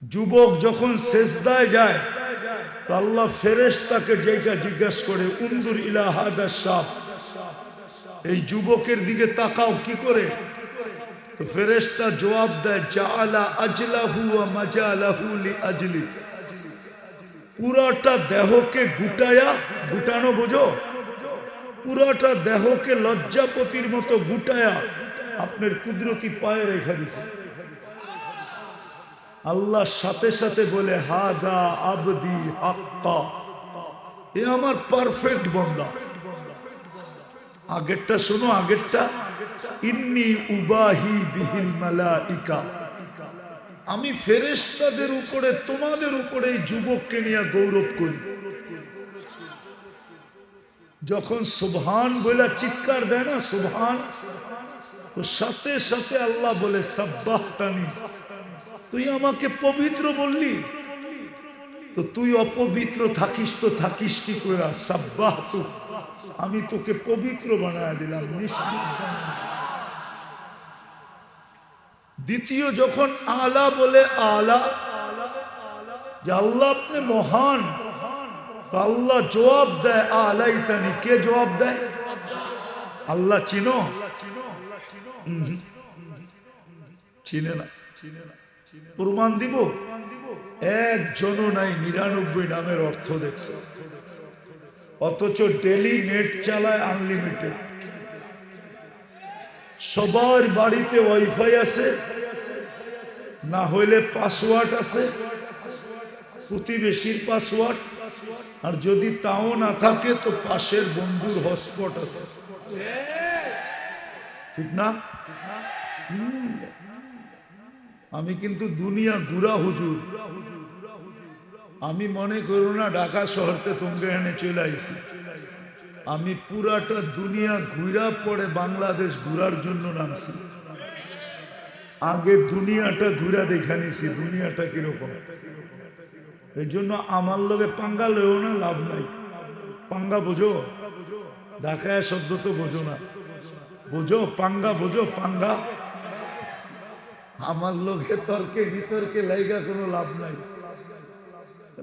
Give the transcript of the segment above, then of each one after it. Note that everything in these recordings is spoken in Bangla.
যুবক যখন সেজদায় যায় তো আল্লাহ ফেরেশতাকে যেটা জিজ্ঞাসা করে উনদুর ইলা হাদা শাব, এই যুবকের দিকে তাকাও কি করে? তো ফেরেশতা জবাব দেয় জাআলা আজলাহু ওয়া মাজালাহু লিআজলি, পুরাটা দেহকে গুটায়া, গুটানো বোঝো, পুরাটা দেহকে লজ্জাপতির মতো গুটায়া আপনার কুদরতি পায়ে রেখে দিছে। আল্লাহ সাথে সাথে বলে হাদা আবদি হাক্কা, এ আমার পারফেক্ট বান্দা। আগেরটা শোনো, আগেরটা ইন্নী উবাহি বিহিল মালাইকা, আমি ফেরেশতাদের উপরে তোমাদের উপরে এই যুবককে নিয়ে গৌরব করি। যখন সুবহান বলে চিৎকার দেয় না সুবহান, তো সাথে সাথে আল্লাহ বলে সাব্বাহতানি, তুই আমাকে পবিত্র বললি, তো তুই অপবিত্র থাকিস তো থাকিস কি করে? সাব্বাহতু, আমি তোকে পবিত্র বানায় দিলাম। দ্বিতীয় যখন আলা বলে আলা, যে আল্লাহ আপনি মহান, আল্লাহ জবাব দেয় আলাইতানি, কে জবাব দেয়? আল্লাহ চিনো? চিনে না। প্রমাণ দিব, একজনও নাই 99 নামের অর্থ দেখছে, অথচ ডেলি নেট চালায় আনলিমিটেড। সবার বাড়িতে ওয়াইফাই আছে, না হইলে পাসওয়ার্ড আছে, প্রতিবেশীর পাসওয়ার্ড, আর যদি তাও না থাকে তো পাশের বন্ধুর হটস্পট আছে, ঠিক না? আমি কিন্তু দুনিয়া ঘুরা হুজুর, আমি মনে করো না ঢাকা শহরতে তোমরা এনে চলে আইছি, আমি পুরাটা দুনিয়া ঘুরা পড়ে বাংলাদেশ ঘুরার জন্য নামছি। আগে দুনিয়াটা ঘুরা দেখা নিছি দুনিয়াটা কিরকম। এই জন্য আমার লগে পাঙ্গা লইও না, লাভ নাই। পাঙ্গা বোঝো? ঢাকায় শব্দ তো বোঝো না, বোঝো পাঙ্গা, বোঝো পাঙ্গা? আমার লোকে তর্কে বিতর্কে লাইগা কোনো লাভ নাই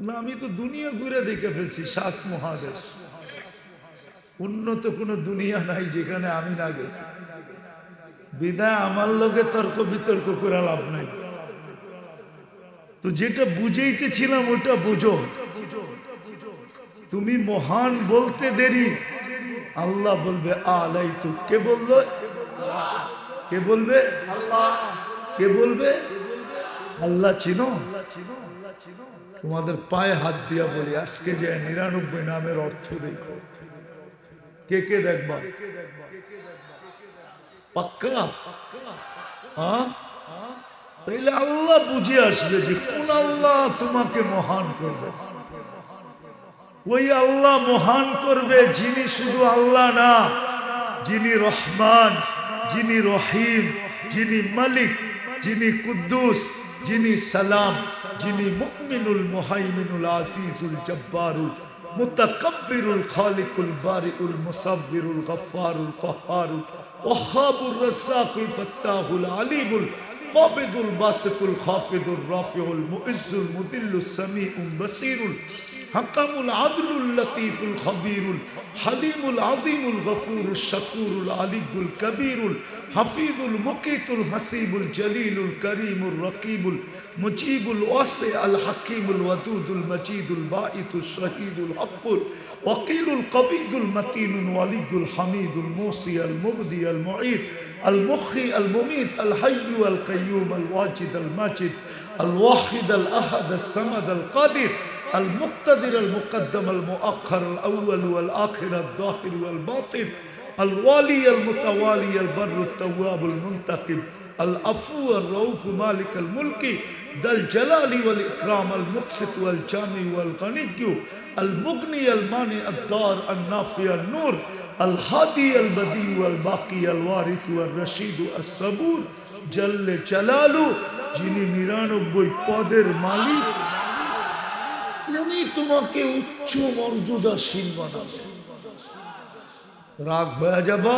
না, আমি তো দুনিয়া ঘুরে দেখে ফেলছি, 7 মহাদেশ, উন্নত কোনো দুনিয়া নাই যেখানে আমি না গেছি। বিদায় আমার লোকে তর্ক বিতর্ক করে লাভ নাই। তো যেটা বুঝাইতেছিলাম ওটা বুঝো, তুমি মহান বলতে দেরি, আল্লাহ বলবে আলাই তু, কে বললো? কে বলবে? কে বলবে? আল্লাহ চিনো? তোমাদের পায়ে হাত দিয়া বলি, আজকে যে 99 নামের অর্থ দেখো, কে কে দেখবা? পাক্কা? হ্যাঁ, তাইলে আল্লাহ বুঝে আসবে যে কোন আল্লাহ তোমাকে মহান করবে। ওই আল্লাহ মহান করবে যিনি শুধু আল্লাহ না, যিনি রহমান, যিনি রহিম, যিনি মালিক, যিনি কুদ্দুস, যিনি সালাম, যিনি মুমিনুল মুহাইমিনুল আসিসুল জব্বারুল মুতাকাব্বিরুল খালিকুল বারিউল মুসাব্বিরুল গফফারুল কাহ্হারুল ওয়াহ্হাবুর রাজ্জাকুল ফাত্তাহুল আলিমুল কাবিদুল বাসিতুল খাফিদুর রাফিউল মুইজ্জুল মুদিল্লুস সামিউল বাসীরুল হাকামুল আদলুল লতীফুল খবীরুল হালিমুল আযীমুল গফুরুশ শাকুরুল আলিয়ুল কবীরুল হাফিজুল মুকীতুল হাসিবুল জলিলুল করিমুর রকিবুল মুজিবুল ওয়াসি আল হাকিমুল ওয়াদুদুল মজিদুল বাঈতুশ শহীদুল হকুল ওয়াকিলুল কবিয়ুল মতিনুল ওয়ালিয়ুল হামিদুল মুসি আল মুবদি আল মুঈদ আল মুখি আল মুমীত আল হাইয়্যু আল কাইয়্যুম আল ওয়াজিদ আল মাজিদ আল ওয়াহিদ আল আহাদ আল সামাদ আল কাদির المقتدر المقدم المؤخر الأول والآخر الظاهر والباطن الوالي المتوالي البر التواب المنتقم العفو الرؤوف مالك الملك ذا الجلال والإكرام المقسط والجامع والغني المغني المانع الدار النافع النور الهادي البديع والباقي الوارث والرشيد الصبور جل جلاله যিনি 99 পদের মালিক, উনি তোমাকে উচ্চ মর্যাদাশীল বানাবে। রাগ হয়ে যাবা?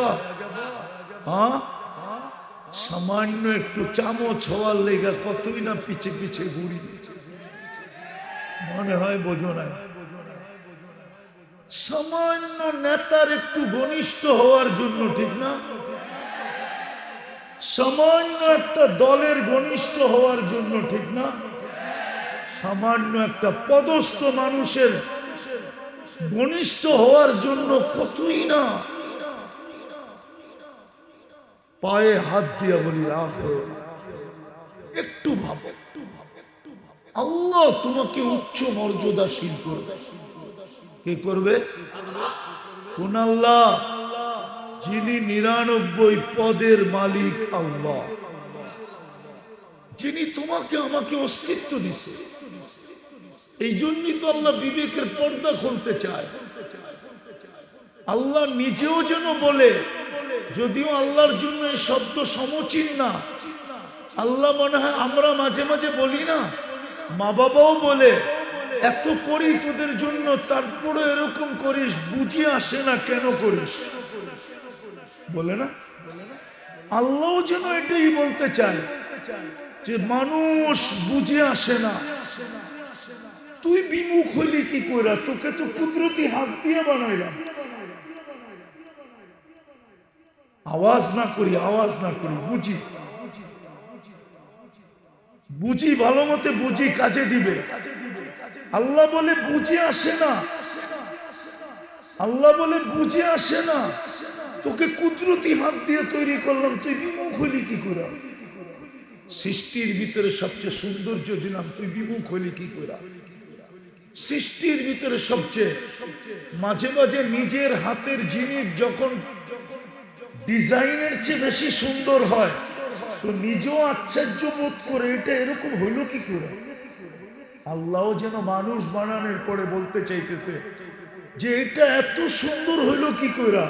হ্যাঁ, সামান্য একটু চামচ হওয়ার লেগা কতই না পিছে পিছে ঘুরি, মনে হয় বোঝো না। সামান্য নেতার একটু ঘনিষ্ঠ হওয়ার জন্য, ঠিক না? সামান্য একটা দলের ঘনিষ্ঠ হওয়ার জন্য, ঠিক না? সামান্য একটা পদস্থ মানুষের ঘনিষ্ঠ হওয়ার জন্য কতই না। পায়ে হাত দিয়া বলি রাগ হয়ে, একটু ভাবো, আল্লাহ তোমাকে উচ্চ মর্যাদাশীল করবে। কে করবে? কোন আল্লাহ? যিনি 99 পদের মালিক আল্লাহ, যিনি তোমাকে আমাকে অস্তিত্ব দিছে। এই জন্যই তো আল্লাহ বিবেকের পর্দা খুলতে চায়। আল্লাহ নিজেও যেন বলে, যদিও আল্লাহর জন্য এই শব্দ সমচীন না, আল্লাহ মনে হয় আমরা মাঝে মাঝে বলি না, মা বাবাও বলে এত করি তোদের জন্য, তারপরে এরকম করিস, বুঝি আসে না কেন করিস, বলে না? আল্লাহও যেন এটাই বলতে চায় যে মানুষ বুঝে আসে না, তুই বিমুখ হইলি কি কইরা? তোকে তো কুদরতি হাত দিয়ে বানাইলাম। আওয়াজ না করি, আওয়াজ না করি, বুঝি বুঝি, ভালো মতে বুঝি, কাজে দিবে। আল্লাহ বলে বুঝে আসে না, আল্লাহ বলে বুঝে আসে না, তোকে কুদরতি হাত দিয়ে তৈরি করলাম, তুই বিমুখ হইলি কি করে? সৃষ্টির ভিতরে সবচেয়ে সৌন্দর্য দিলাম, তুই বিমুখ হইলি কি করে? সৃষ্টির ভিতরে সবচেয়ে মাঝে মাঝে নিজের হাতের জিনিস যখন ডিজাইনের চেয়ে বেশি সুন্দর হয়, তো নিজেও আশ্চর্য বোধ করে, এটা এরকম হইল কি করে? আল্লাহ যেন মানুষ বানানোর পরে বলতে চাইতেছে যে এটা এত সুন্দর হইল কি করে?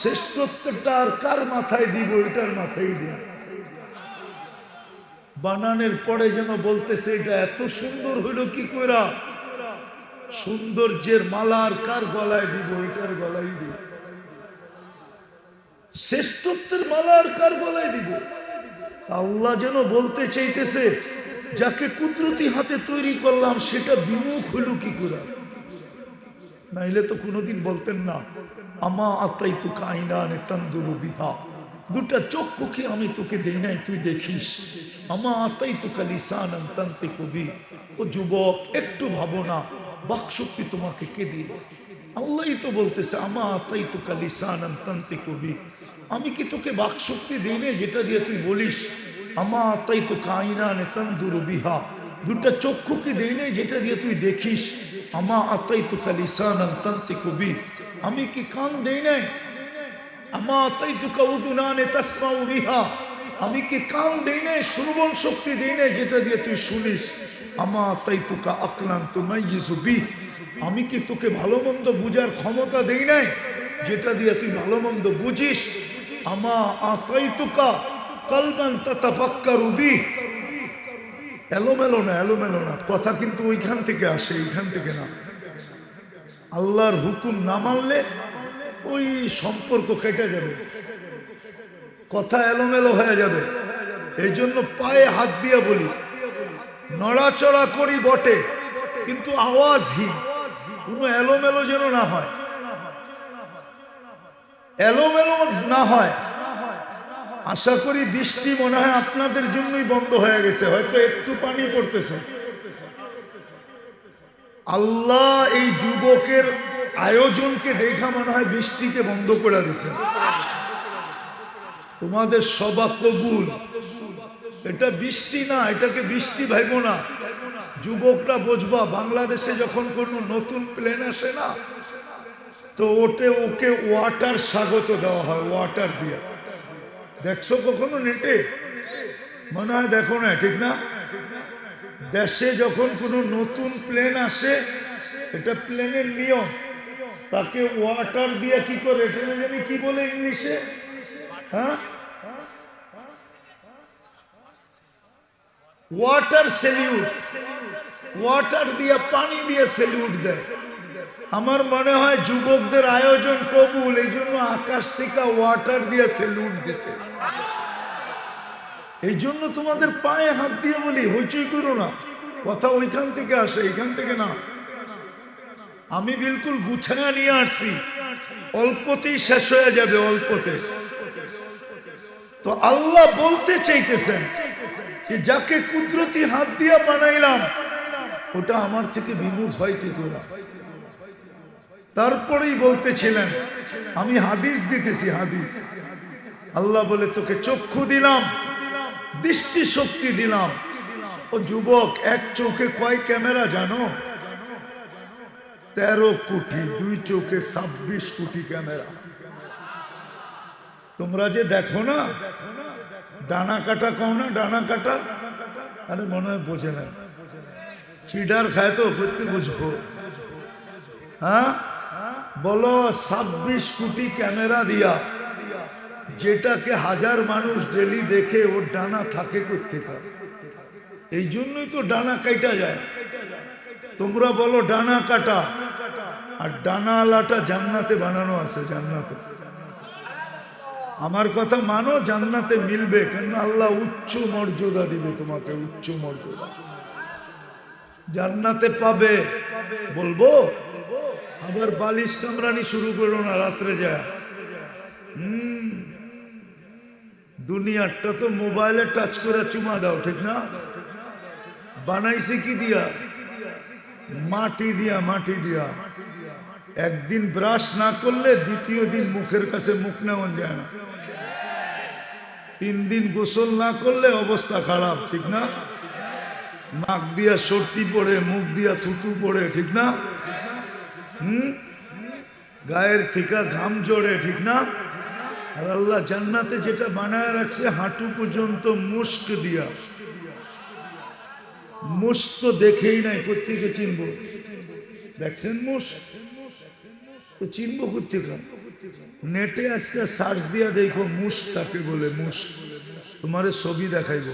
শ্রেষ্ঠত্বটা আর কার মাথায় দিব? এটার মাথায় দিব। বানানোর পরে যেন বলতেছে এটা এত সুন্দর হইল কি করে? সৌন্দর্যের মালা আর কার গলায় দিব? এটার গলায় দিব। শ্রেষ্ঠত্বের মালা আর কার গলায় দিব? আল্লাহ যেন বলতে চাইতেছে যাকে কুদরতি হাতে তৈরি করলাম সেটা বিমুখ হইল কি করে? নাইলে তো কোনোদিন বলতেন না আমা আতাই তু কাইনানে তানদুরু বিহা, দুটা চক্ষুকে আমি তোকে দেই নাই তুই দেখিস। আমা আতাই তু কালিসানান তানতিকু বি। ও যুবক, একটু ভাবো না, বাকশক্তি তোমাকে কে দিল? আল্লাহই তো বলতেছে আমা আতাই তু কালিসানান তানতিকু বি, আমি কি তোকে বাকশক্তি দেই না যেটা দিয়ে তুই বলিস? আমা আতাই তু কাইনানে তানদুরু বিহা, দুটা চক্ষুকে দেই নাই যেটা দিয়ে তুই দেখিস। আমা আতাই তু কালিসানান তানতিকু বি, আমি কি কান দেই নাই? আমা আতাই তু কাউদুনানে তাসমাউ বিহা, আমি কি কান দেই নাই, শ্রবণ শক্তি দেই নাই যেটা দিয়ে তুই শুনিস। আমা আতাই তু কা আকলান তুমাইয়িজু বি, আমি কি তোকে ভালো মন্দ বুঝার ক্ষমতা দেই নাই যেটা দিয়ে তুই ভালো মন্দ বুঝিস। আমা আতাই তু কা কলবান তাতাফাক্কারু বি, এলোমেলো না, এলোমেলো না, কথা কিন্তু ওইখান থেকে আসে, এইখান থেকে না। আল্লাহর হুকুম না মানলে ওই সম্পর্ক কেটে যাবে, কথা এলোমেলো হয়ে যাবে। এই জন্য পায়ে হাত দিয়ে বলি, নড়াচড়া করি বটে কিন্তু আওয়াজহীন, কোনো এলোমেলো যেন না হয়, এলোমেলো না হয়। আশা করি বৃষ্টি মনে হয় আপনাদের জন্যই বন্ধ হয়ে গেছে, হয়তো একটু পানি পড়তেছে। আল্লাহ এই যুবকের আয়োজনকে দেখা মনে হয় বৃষ্টিকে বন্ধ করে দিছে। তোমাদের সভা কবুল, এটা বৃষ্টি না, এটাকে বৃষ্টি ভাইবো না। যুবকরা বুঝবা, বাংলাদেশে যখন কোনো নতুন প্লেন আসে না, তো ওকে ওয়াটার স্বাগত দেওয়া হয়, ওয়াটার দিয়ে। দেখছো কখনো নেটে? মনে হয় দেখো না, ঠিক না? দেশে যখন কোনো নতুন প্লেন আসে, এটা প্লেনের নিয়ম, তাকে ওয়াটার দিয়ে কি করে, এটা জানি কি বলে ইংলিশে, হ্যাঁ, ওয়াটার সেলিউট, ওয়াটার দিয়ে, পানি দিয়ে সেলিউট দেয়। আমার মনে হয় যুবকদের আয়োজন কবুল, এই জন্য আকাশ থেকে ওয়াটার দিয়ে সেলিউট দিছে। এই জন্য তোমাদের পায়ে হাত দিয়ে বলি হইচই করো না, কথা ওইখান থেকে আসে, এখান থেকে না। আমি বিলকুল গুছায়া নিয়ে আসছি, অল্পতেই শেষ হয়ে যাবে, অল্পতে। তো আল্লাহ বলতে চাইতেছেন যে যাকে কুদরতি হাত দিয়ে বানাইলাম ওটা আমার থেকে বিমুখ হয় কি করে। তারপরেই বলতেছিলেন, আমি হাদিস দিতেছি, হাদিস। আল্লাহ বলে তোকে চক্ষু দিলাম, দৃষ্টি শক্তি দিলাম। ও যুবক, এক চোখে কয় ক্যামেরা জানো? 13 কোটি, 2 চোখে 26 কোটি ক্যামেরা। তোমরা যে দেখো না, ডানা কাটা কও না, ডানা কাটা, আরে মনে হয় বোঝে না, ফিডার খায় তো, করতে বুঝবো। হ্যাঁ বলো, 26 কোটি ক্যামেরা দিয়া যেটাকে 1000 মানুষ ডেলি দেখে, ওর ডানা থাকে করতে। এই জন্যই তো ডানা কাটা যায়। তোমরা বলো ডানা কাটা, আর ডানা আলাটা জান্নাতে বানানো আছে, জান্নাতে। আমার কথা মানো, জান্নাতে মিলবে, কেন আল্লাহ উচ্চ মর্যাদা দিবে তোমাকে, উচ্চ মর্যাদা জান্নাতে পাবে। বলবো আবার বালিশ কামরানি শুরু করো না রাত্রে যায়। দুনিয়ারটা তো মোবাইলে টাচ করে চুমা দাও, ঠিক না? বানাইছে কি দিয়া? মাটি দিয়া, মাটি দিয়া। একদিন ব্রাশ না করলে দ্বিতীয় দিন মুখের কাছে মুখ নেওয়া যায় না। 3 দিন গোসল না করলে অবস্থা খারাপ, ঠিক না? নাক দিয়া সর্দি পড়ে, মুখ দিয়া থুতু পড়ে, ঠিক না? গায়ের থেকে ঘাম জড়ে, ঠিক না? আর আল্লাহ জান্নাতে যেটা বানায় রাখছে হাঁটু পর্যন্ত মুস্ক দিয়া। মুস্ক তো দেখেই নাই, কোত্থেকে চিনবো? দেখছেন মুস্ক তো চিনবো কোত্থেকে? নেটে আজকে সার্চ দিয়া দেখো মুস্ক তাকে বলে, মুস্ক। তোমারে ছবি দেখাইব।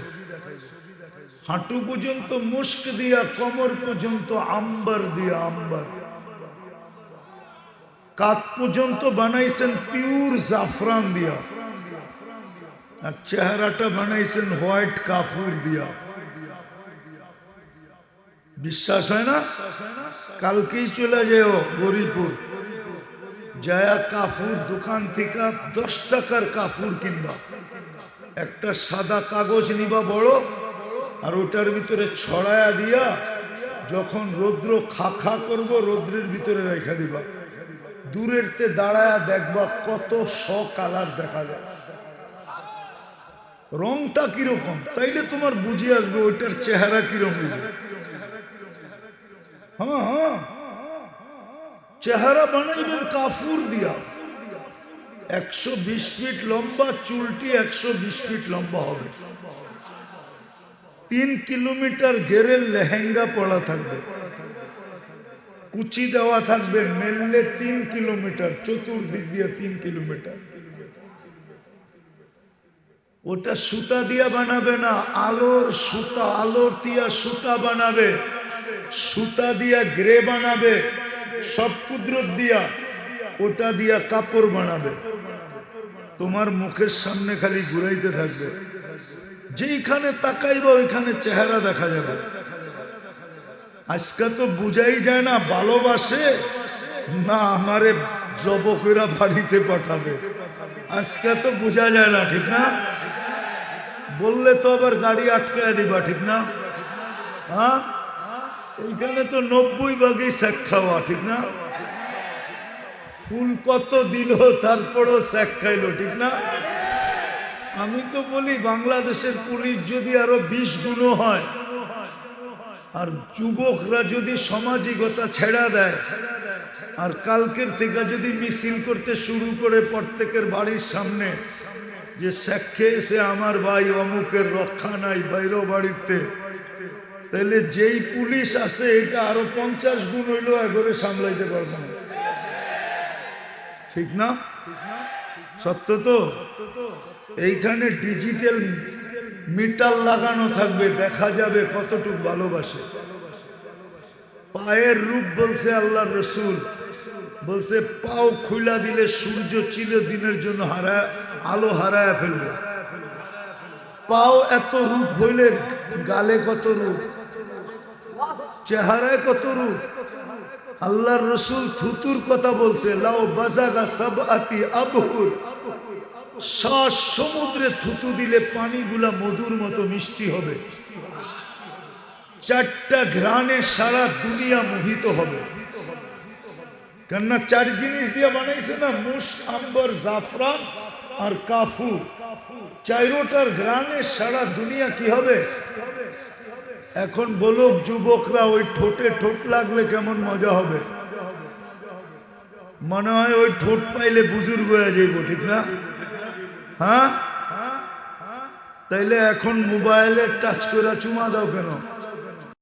হাঁটু পর্যন্ত মুস্ক দিয়া, কোমর পর্যন্ত আম্বার দিয়া, আম্বার। কাত পর্যন্ত বানাইছেন পিওর জাফরান দিয়া, আর চেহারাটা বানাইছেন হোয়াইট কাফুর দিয়া। বিশ্বাস হয় না? কালকেই চলে যাও গরিপুর, যায়া কাফুর দোকান থেকে 10 টাকার কাফুর কিনবা। একটা সাদা কাগজ নিবা বড়, আর ওটার ভিতরে ছড়ায়া দিয়া যখন রৌদ্র খা খা করবো, রৌদ্রের ভিতরে রেখা দিবা। দূরেরতে দাঁড়ায়া দেখবা কত কালার দেখা যায়, রংটা কিরকম, তাইলে তোমার বুঝে আসবে ওইটার চেহারা কিরকম। হ্যাঁ হ্যাঁ, চেহারা বানাইবেন কাফুর দিয়া। 120 ফিট লম্বা, চুলটি 120 ফিট লম্বা হবে। 3 কিলোমিটার ঘেরের লেহেঙ্গা পড়া থাকবে, কুচি দেওয়া থাকবে, মেললে 3 কিলোমিটার, চতুর্দিক দিয়ে 3 কিলোমিটার। ওটা সুতা দিয়া বানাবে না, আলোর সুতা, আলোর দিয়া সুতা বানাবে, সুতা দিয়া গ্রে বানাবে, সব কুদরত দিয়া, ওটা দিয়া কাপড় বানাবে। তোমার মুখের সামনে খালি ঘুরাইতে থাকবে, যেইখানে তাকাইবা ওইখানে চেহারা দেখা যাবে। আজকে তো বুঝাই যায় না ভালোবাসে না আমারে জবকেরা বাড়িতে পাঠাবে। আজকে তো বোঝা যায় না, ঠিক না? বললে তো আবার গাড়ি আটকায় দিবা, ঠিক না? হ্যাঁ, এইখানে তো 90 ভাগই শেখ খাওয়া, ঠিক না? ফুল কত দিল তারপরও শেখ খাইলো, ঠিক না? আমি তো বলি বাংলাদেশের পুলিশ যদি আরো 20 গুণ হয়, আর যুবকরা যদি সামাজিকতা ছেড়া দেয়, আর কালকের থেকে যদি মিছিল করতে শুরু করে প্রত্যেকের বাড়ির সামনে যে শেখ খেয়েছে আমার ভাই অমুকের রক্ষা নাই বাইরে বাড়িতে, তাহলে যেই পুলিশ আছে এটা আরো 50 গুণ হইলেও একবারে সামলাইতে পারবে না, ঠিক না? সত্য তো? এইখানে ডিজিটাল মিটার লাগানো থাকবে, দেখা যাবে কতটুকু ভালোবাসে। পায়ের রূপ বলছে আল্লাহ রসুল, বলছে পাও খুলা দিলে সূর্য চিরদিনের জন্য আলো হারায় ফেলবে। পাও এত রূপ হইলে গালে কত রূপ, চেহারায় কত রূপ। আল্লাহর রসুল থুতুর কথা বলছে, লাও বাজাগা সাবআতি আবহুর, 7 সমুদ্রে থুতু দিলে পানিগুলা মধুর মতো মিষ্টি হবে। 4টা ঘ্রাণে সারা দুনিয়া মোহিত হবে। কেননা 4 জিনিস দিয়ে বানাইছে না, মুশ, আম্বর, জাফরান আর কাফুর। 4টার ঘ্রাণে সারা দুনিয়া কি হবে? এখন বলো যুবকরা, ওই ঠোঁটে ঠোঁট লাগলে কেমন মজা হবে? মনে হয় ওই ঠোঁট পাইলে বুজুর্গ হয়ে যাইব, ঠিক না? হ্যাঁ, তাইলে এখন মোবাইলে টাচ করে চুমা দাও কেন?